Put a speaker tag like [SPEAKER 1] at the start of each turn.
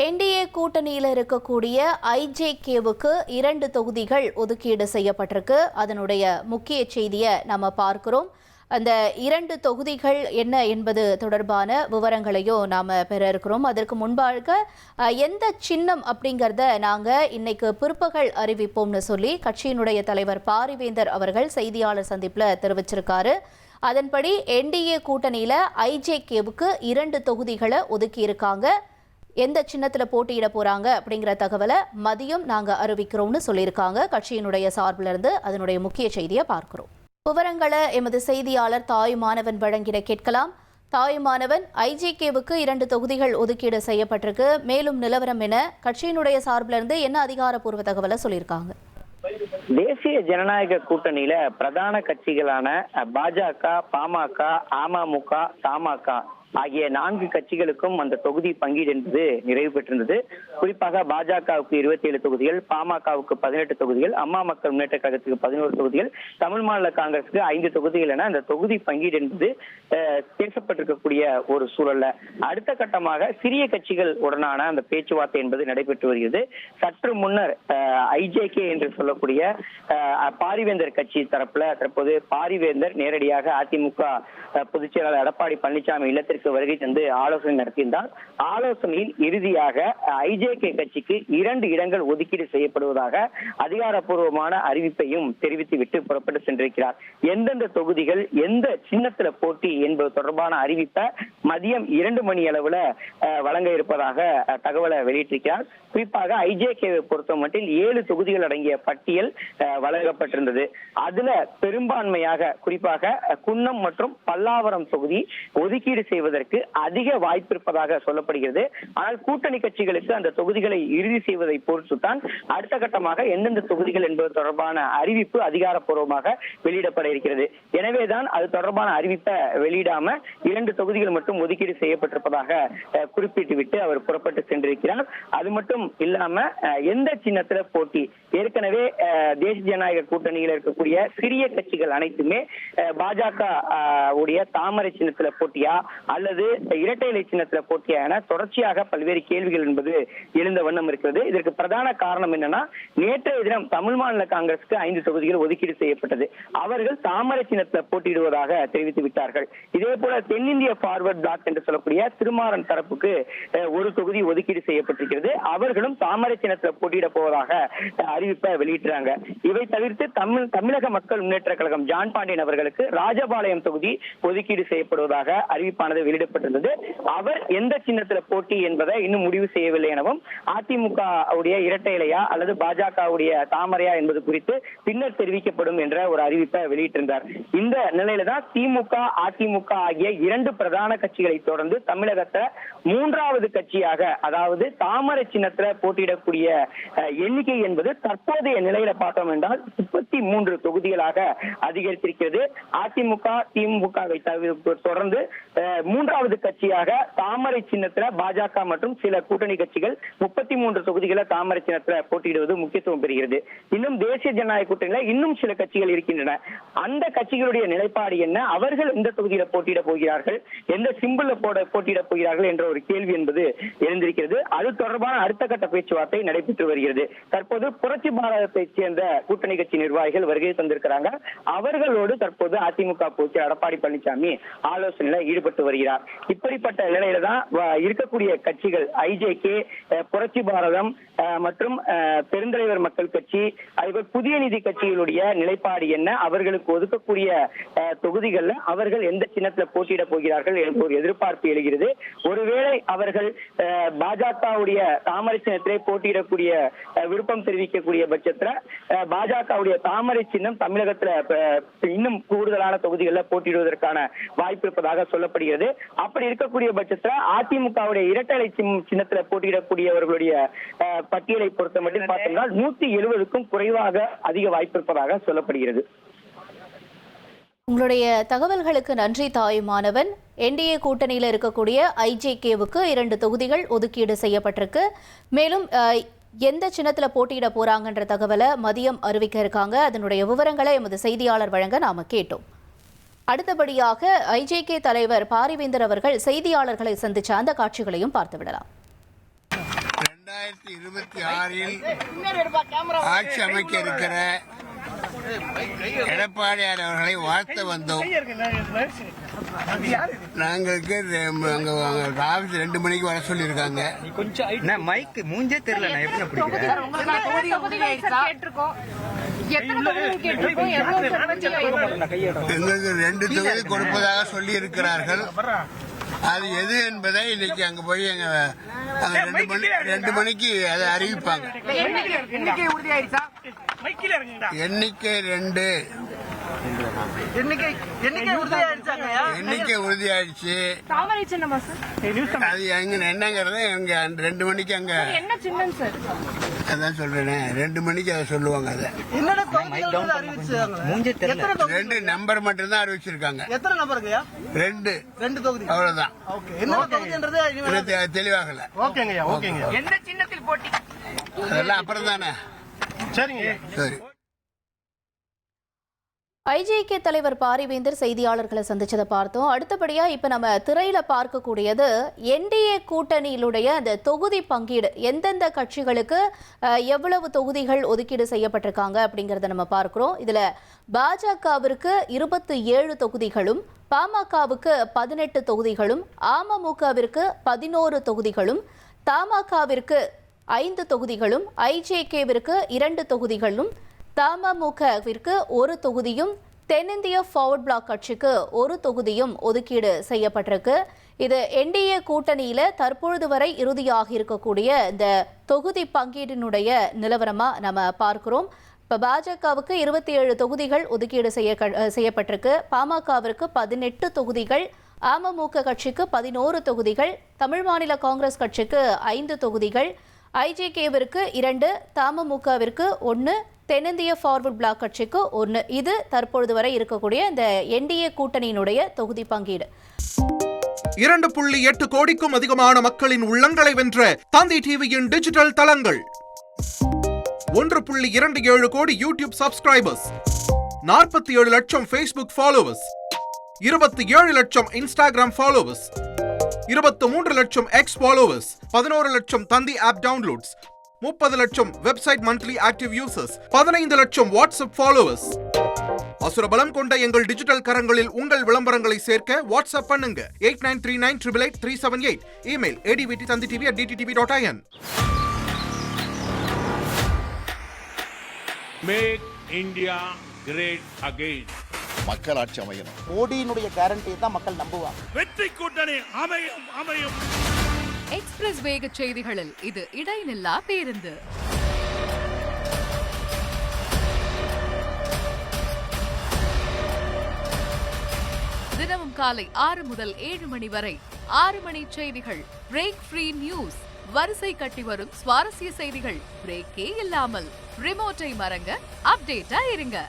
[SPEAKER 1] NDA கூட்டணியில் இருக்கக்கூடிய ஐஜேகேவுக்கு 2 தொகுதிகள் ஒதுக்கீடு செய்யப்பட்டிருக்கு. அதனுடைய முக்கிய செய்தியை நம்ம பார்க்கிறோம். அந்த 2 தொகுதிகள் என்ன என்பது தொடர்பான விவரங்களையும் நாம் பெற இருக்கிறோம். அதற்கு முன்பாக எந்த சின்னம் அப்படிங்கிறத நாங்கள் இன்னைக்கு பிற்பகல் அறிவிப்போம்னு சொல்லி கட்சியினுடைய தலைவர் பாரிவேந்தர் அவர்கள் செய்தியாளர் சந்திப்பில் தெரிவிச்சிருக்காரு. அதன்படி என்டிஏ கூட்டணியில் ஐஜேகேவுக்கு 2 தொகுதிகளை ஒதுக்கி இருக்காங்க. எந்த சின்னத்தில் போட்டியிட போறாங்க அப்படிங்கிற தகவலை மதியம் நாங்கள் அறிவிக்கிறோம்னு சொல்லியிருக்காங்க. கட்சியினுடைய சார்பில் இருந்து அதனுடைய முக்கிய செய்தியை பார்க்கிறோம். விவரங்களை எமது செய்தியாளர் தாயுமானவன் வழங்கிட கேட்கலாம். தாயுமானவன், ஐஜேகேவுக்கு 2 தொகுதிகள் ஒதுக்கீடு செய்யப்பட்டிருக்கு. மேலும் நிலவரம் என கட்சியினுடைய சார்பில் இருந்து என்ன அதிகாரப்பூர்வ தகவலை சொல்லியிருக்காங்க?
[SPEAKER 2] தேசிய ஜனநாயக கூட்டணியில பிரதான கட்சிகளான பாஜக, பாமக, அமமுக, தமாக ஆகிய 4 கட்சிகளுக்கும் அந்த தொகுதி பங்கீடு என்பது நிறைவு பெற்றிருந்தது. குறிப்பாக பாஜகவுக்கு 27 தொகுதிகள், பாமகவுக்கு 18 தொகுதிகள், அம்மா மக்கள் முன்னேற்ற கழகத்துக்கு 11 தொகுதிகள், தமிழ் மாநில காங்கிரசுக்கு 5 தொகுதிகள் என அந்த தொகுதி பங்கீடு என்பது பேசப்பட்டிருக்கக்கூடிய ஒரு சூழல்ல அடுத்த கட்டமாக சிறிய கட்சிகள் உடனான அந்த பேச்சுவார்த்தை என்பது நடைபெற்று வருகிறது. சற்று முன்னர் ஐஜேகே என்று சொல்லக்கூடிய பாரிவேந்தர் கட்சி தரப்புல தற்போது பாரிவேந்தர் நேரடியாக அதிமுக பொதுச் செயலாளர் எடப்பாடி பழனிசாமி இல்லத்திற்கு வருகை தந்து ஆலோசனை நடத்தியிருந்தார். ஆலோசனையில் இறுதியாக ஐஜேகே கட்சிக்கு 2 இடங்கள் ஒதுக்கீடு செய்யப்படுவதாக அதிகாரப்பூர்வமான அறிவிப்பையும் தெரிவித்துவிட்டு புறப்பட்டு சென்றிருக்கிறார். எந்தெந்த தொகுதிகள் எந்த சின்னத்துல போட்டி என்பது தொடர்பான அறிவிப்பை மதியம் 2 மணி அளவுல வழங்க இருப்பதாக தகவலை வெளியிட்டிருக்கிறார். குறிப்பாக ஐஜேகேவை பொறுத்த மட்டில் 7 தொகுதிகள் அடங்கிய பட்டியல் வழங்கப்பட்டிருந்தது. அதுல பெரும்பான்மையாக குறிப்பாக குன்னம் மற்றும் பல்லாவரம் தொகுதி ஒதுக்கீடு செய்வதற்கு அதிக வாய்ப்பு இருப்பதாக சொல்லப்படுகிறது. ஆனால் கூட்டணி கட்சிகளுக்கு அந்த தொகுதிகளை இறுதி செய்வதை பொறுத்துதான் அடுத்த கட்டமாக எந்தெந்த தொகுதிகள் என்பது தொடர்பான அறிவிப்பு அதிகாரப்பூர்வமாக வெளியிடப்பட இருக்கிறது. எனவேதான் அது தொடர்பான அறிவிப்பை வெளியிடாம 2 தொகுதிகள் மட்டும் ஒதுக்கீடு செய்யப்பட்டிருப்பதாக குறிப்பிட்டுவிட்டு அவர் புறப்பட்டு சென்றிருக்கிறார். அது மட்டும் இல்லாம எந்த சின்னத்துல போட்டி, ஏற்கனவே தேசிய ஜனநாயக கூட்டணியில் இருக்கக்கூடிய சிறிய கட்சிகள் அனைத்துமே பாஜக உடைய தாமரை சின்னத்துல போட்டியா அல்லது இரட்டை இலை சின்னத்துல போட்டியா என தொடர்ச்சியாக பல்வேறு கேள்விகள் என்பது எழுந்த வண்ணம் இருக்கிறது. இதற்கு பிரதான காரணம் என்னன்னா, நேற்றைய தினம் தமிழ் மாநில காங்கிரசுக்கு 5 தொகுதிகள் ஒதுக்கீடு செய்யப்பட்டது. அவர்கள் தாமரை சின்னத்துல போட்டியிடுவதாக தெரிவித்து விட்டார்கள். இதே போல தென்னிந்திய பார்வர்ட் பிளாக் என்று சொல்லக்கூடிய திருமாறன் தரப்புக்கு 1 தொகுதி ஒதுக்கீடு செய்யப்பட்டிருக்கிறது. அவர்களும் தாமரை சின்னத்துல போட்டியிட போவதாக அறிவிப்பை வெளியிட்டாங்க. இவை தவிர்த்து தமிழக மக்கள் முன்னேற்ற கழகம் ஜான் பாண்டியன் அவர்களுக்கு ராஜபாளையம் தொகுதி ஒதுக்கீடு செய்யப்படுவதாக அறிவிப்பானது வெளியிடப்பட்டிருந்தது. அவர் எந்த சின்னத்துல போட்டி என்பதை இன்னும் முடிவு செய்யவில்லை எனவும், அதிமுக உடைய இரட்டை இலையா அல்லது பாஜகவுடைய தாமரையா என்பது குறித்து பின்னர் தெரிவிக்கப்படும் என்ற ஒரு அறிவிப்பை வெளியிட்டிருந்தார். இந்த நிலையில தான் திமுக, அதிமுக ஆகிய 2 பிரதான கட்சிகளை தொடர்ந்து தமிழகத்தை 3வது கட்சியாக, அதாவது தாமரை சின்னத்துல போட்டியிடக்கூடிய எண்ணிக்கை என்பது தற்போதைய நிலையில பார்த்தோம் என்றால் 33 தொகுதிகளாக அதிகரித்திருக்கிறது. அதிமுக, திமுகவை தொடர்ந்து 3வது கட்சியாக தாமரை சின்னத்துல பாஜக மற்றும் சில கூட்டணி கட்சிகள் 33 தொகுதிகளை தாமரை சின்னத்துல போட்டியிடுவது முக்கியத்துவம் பெறுகிறது. இன்னும் தேசிய ஜனநாயக கூட்டணியில இன்னும் சில கட்சிகள் இருக்கின்றன. அந்த கட்சிகளுடைய நிலைப்பாடு என்ன, அவர்கள் எந்த தொகுதியில போட்டியிட போகிறார்கள், எந்த சிம்பிள்ல போட்டியிட போகிறார்கள் என்ற ஒரு கேள்வி என்பது எழுந்திருக்கிறது. அது தொடர்பான அடுத்த கட்ட பேச்சுவார்த்தை நடைபெற்று வருகிறது. தற்போது புரட்சி பாரதத்தை சேர்ந்த கூட்டணி கட்சி நிர்வாகிகள் வருகை தந்திருக்கிறாங்க. அவர்களோடு தற்போது அதிமுக பொதுச் எடப்பாடி பழனிசாமி ஆலோசனையில ஈடுபட்டு வருகிறார். இப்படிப்பட்ட நிலையில தான் இருக்கக்கூடிய கட்சிகள் ஐஜேகே, புரட்சி பாரதம் மற்றும் பெருந்தலைவர் மக்கள் கட்சி, அதுபோல் புதிய நீதி கட்சிகளுடைய நிலைப்பாடு என்ன, அவர்களுக்கு ஒதுக்கக்கூடிய தொகுதிகள்ல அவர்கள் எந்த சின்னத்துல போட்டியிட போகிறார்கள் என்ற ஒரு எதிர்பார்ப்பு எழுகிறது. ஒருவேளை அவர்கள் பாஜகவுடைய தாமரை சின்னத்திலே போட்டியிடக்கூடிய விருப்பம் தெரிவிக்கக்கூடிய பட்சத்துல பாஜகவுடைய தாமரை சின்னம் தமிழகத்துல இன்னும் கூடுதலான தொகுதிகளில் போட்டியிடுவதற்கான வாய்ப்பு இருப்பதாக சொல்லப்படுகிறது. அப்படி இருக்கக்கூடிய பட்சத்துல அதிமுகவுடைய இரட்டை சின்னத்துல போட்டியிடக்கூடியவர்களுடைய பட்டியலை பொறுத்த மட்டும் பார்த்தோம்னா 170க்கும் குறைவாக அதிக வாய்ப்பு இருப்பதாக சொல்லப்படுகிறது.
[SPEAKER 1] உங்களுடைய தகவல்களுக்கு நன்றி தாயுமானவன். என்டிஏ கூட்டணியில் இருக்கக்கூடிய ஐஜேகேவுக்கு 2 தொகுதிகள் ஒதுக்கீடு செய்யப்பட்டிருக்கு. மேலும் எந்த சின்னத்தில் போட்டியிட போறாங்கன்ற தகவலை மதியம் அறிவிக்க இருக்காங்க. அதனுடைய விவரங்களை எமது செய்தியாளர் வழங்க நாம கேட்டோம். அடுத்தபடியாக ஐஜேகே தலைவர் பாரிவேந்தர் அவர்கள் செய்தியாளர்களை சந்திச்ச அந்த காட்சிகளையும் பார்த்துவிடலாம்.
[SPEAKER 3] 2026 ஆட்சி அமைக்க இருக்கிற எடப்பாடியார் அவர்களை வாழ்த்த வந்தோம். நாங்களுக்கு ஆபீஸ் 2 மணிக்கு வர சொல்லியிருக்காங்க.
[SPEAKER 4] கொஞ்சம் மைக் மூஞ்சே தெரியல. நான் எப்படி
[SPEAKER 3] எங்களுக்கு 2 தொகுதி கொடுப்பதாக சொல்லி இருக்கிறார்கள். அது எது என்பதை இன்னைக்கு அங்க போய் எங்க 2 மணிக்கு அதை அறிவிப்பாங்க. எண்ணிக்கை 2 எண்ணிக்கை உறுதியாயிடுச்சு. அது என்னங்கிறத எங்க 2 மணிக்கு அங்க அதான் சொல்றேன். 2 மணிக்கு அதை சொல்லுவாங்க. அதை 2 நம்பர் மட்டும் தான் அறிவிச்சிருக்காங்க. 2 தொகுதி அவ்வளவுதான். தெளிவாகல. அதெல்லாம் அப்புறம் தானே. சரி.
[SPEAKER 1] ஐஜேகே தலைவர் பாரிவேந்தர் செய்தியாளர்களை சந்திச்சதை பார்த்தோம். அடுத்தபடியா இப்ப நம்ம திரையில பார்க்கக்கூடியது என்டிஏ கூட்டணியிலுடைய அந்த தொகுதி பங்கீடு, எந்தெந்த கட்சிகளுக்கு எவ்வளவு தொகுதிகள் ஒதுக்கீடு செய்யப்பட்டிருக்காங்க அப்படிங்கறத நம்ம பார்க்கிறோம். இதுல பாஜகவிற்கு 27 தொகுதிகளும், பாமகவுக்கு 18 தொகுதிகளும், அமமுகவிற்கு 11 தொகுதிகளும், தமாகவிற்கு 5 தொகுதிகளும், ஐஜேகேவிற்கு 2 தொகுதிகளும், தமமுகவிற்கு 1 தொகுதியும், தென்னிந்திய ஃபார்வர்ட் பிளாக் கட்சிக்கு 1 தொகுதியும் ஒதுக்கீடு செய்யப்பட்டிருக்கு. இது என்டிஏ கூட்டணியில தற்பொழுது வரை இறுதியாக இருக்கக்கூடிய இந்த தொகுதி பங்கீட்டினுடைய நிலவரமா நம்ம பார்க்கிறோம். இப்ப பாஜகவுக்கு 27 தொகுதிகள் ஒதுக்கீடு செய்யப்பட்டிருக்கு. பாமகவிற்கு 18 தொகுதிகள், அமமுக கட்சிக்கு 11 தொகுதிகள், தமிழ் மாநில காங்கிரஸ் கட்சிக்கு 5 தொகுதிகள், ஐஜேகேவிற்கு 2, தமுகவிற்கு 1, தென்னிந்திய ஃபார்வர்ட் பிளாக் கட்சிக்கு 1. இது தற்பொழுது வரை இருக்கக்கூடிய இந்த என்டிஏ கூட்டணியினுடைய தொகுதி பங்கீடு.
[SPEAKER 5] 2.8 கோடிக்கும் அதிகமான மக்களின் உள்ளங்களை வென்ற தந்தி டிவியின் டிஜிட்டல் தளங்கள், 1.27 கோடி யூடியூப் சப்ஸ்கிரைபர்ஸ், 47 லட்சம் Facebook ஃபாலோவர்ஸ், 27 லட்சம் Instagram ஃபாலோவர்ஸ், 23 லட்சம் X ஃபாலோவர்ஸ், 11 லட்சம் தந்தி ஆப் டவுன்லோட்ஸ், 30 லட்சம் வெப்சைட் மந்த்லி ஆக்டிவ் யூசர்ஸ், 15 லட்சம் வாட்ஸ்அப் ஃபாலோவர்ஸ். அசுரபலம் கொண்ட எங்கள் டிஜிட்டல் கரங்களில் உங்கள் விளம்பரங்களை சேர்க்க வாட்ஸ்அப் பண்ணுங்க 8939888378. Email advt@dttv.in.
[SPEAKER 6] Make India great again.
[SPEAKER 7] மக்களாட்சி அமையணும்.
[SPEAKER 8] மோடியினுடைய கேரண்டியை தான் மக்கள் நம்புவாங்க.
[SPEAKER 6] வெற்றி கூட்டணி அமையும்.
[SPEAKER 9] எக்ஸ்பிரஸ் வேக செய்திகளில் இது இடைநில்லா பேருந்து. தினமும் காலை 6 முதல் 7 மணி வரை 6 மணி செய்திகள், பிரேக் ஃப்ரீ நியூஸ், வரிசை கட்டி வரும் சுவாரஸ்ய செய்திகள், பிரேக்கே இல்லாமல். ரிமோட்டை மறங்க, அப்டேட்டா இருங்க.